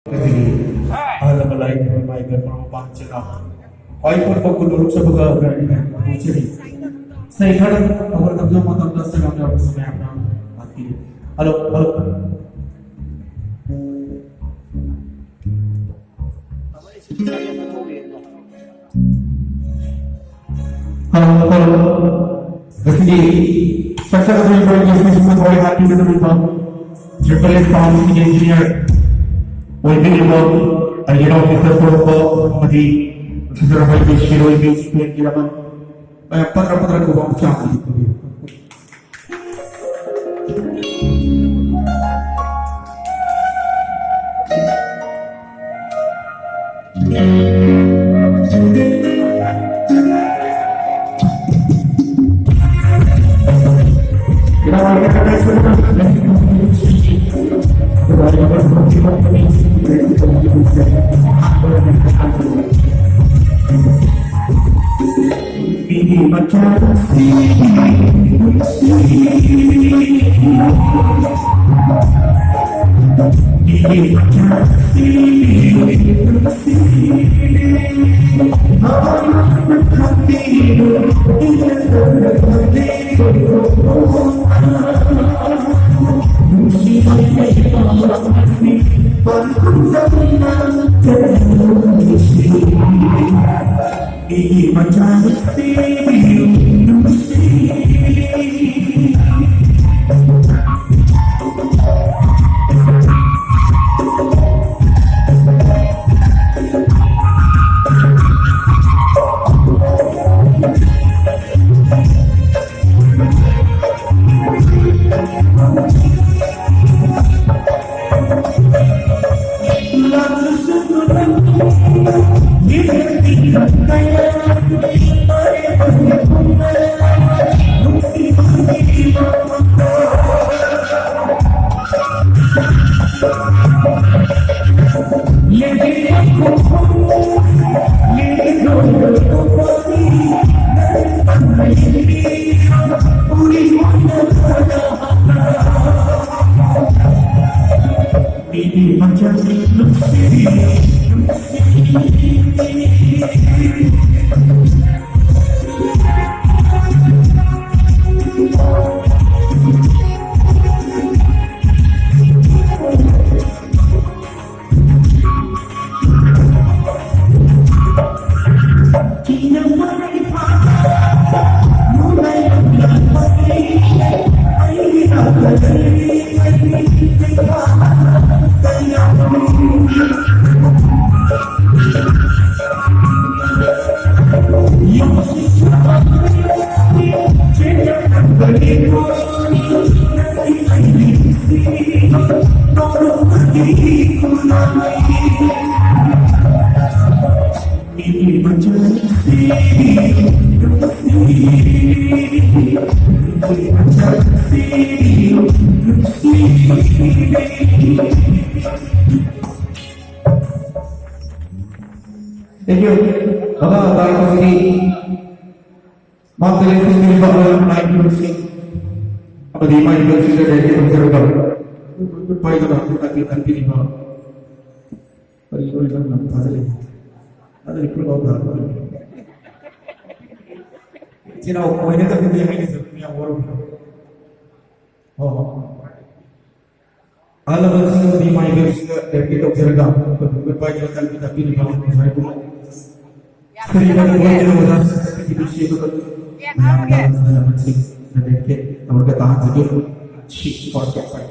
Kasi alam mo lang yung may mga pansin ako. Ay pagpagulong sa pag-aaral niya, actually. Sa ikalang awal ng mga matanda sa mga sa mga ng atin. Halo, halo. Halo, halo. Kasi sa sa mga projects na mga happy na naman ba? Triple S Policy Engineer. Within the world, officer po madi supervise the zero emission kailangan patra-patra ko bang siya dito. Thank you. Baka tayo kasi mga television nila ba ang naik-music? Apa di mana juga sudah dari observer. Baik tak kita pilih bahawa hari ini kita nak ada di pulau dah. Cina orang ini tak dia ini sebenarnya orang. Oh. Alam kita di mana juga dari kita observer. Baik kita pilih bahawa saya pun. Seribu orang yang muda itu siapa? Yang dalam mencari sedikit, namun kita tahan sedikit, sih forget saya.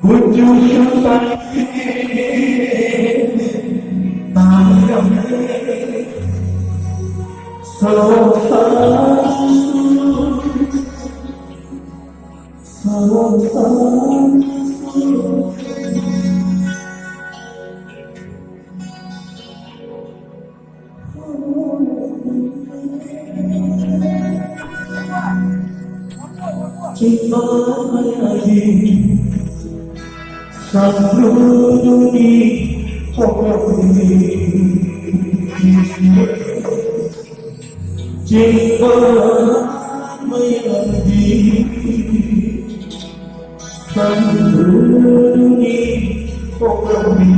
Would you shoot back? So far, so far. Cimaya Samruni Hokami Cimaya Samruni Hokami.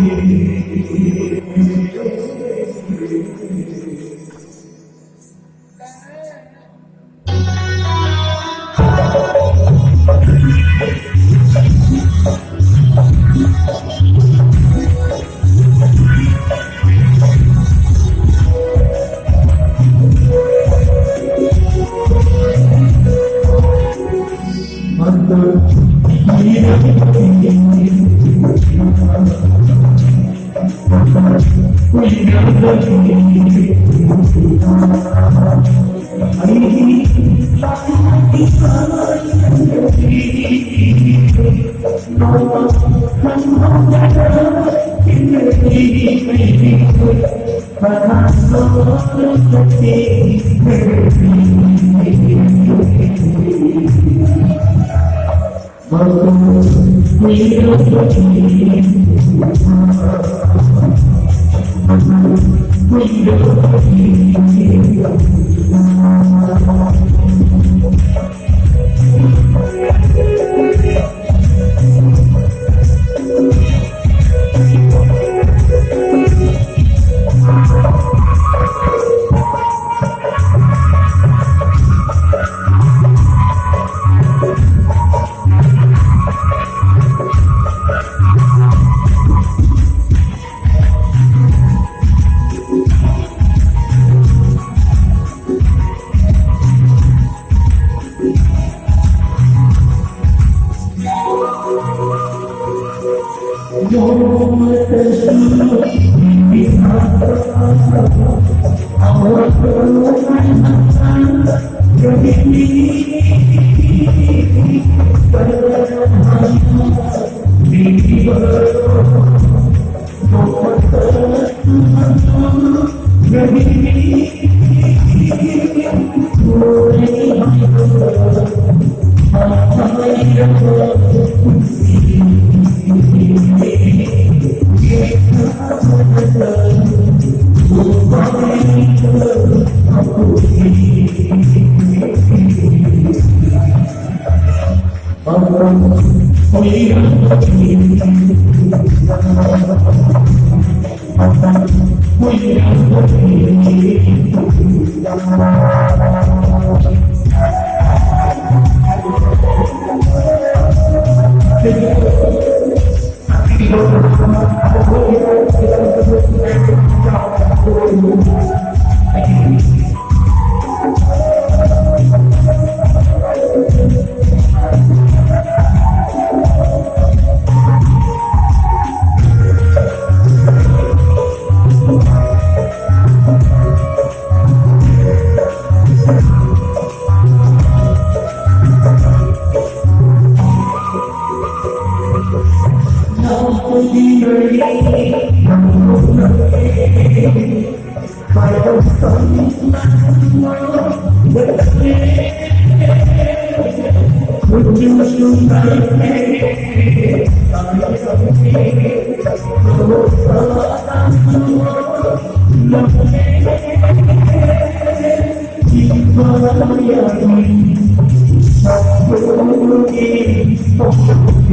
Thank you.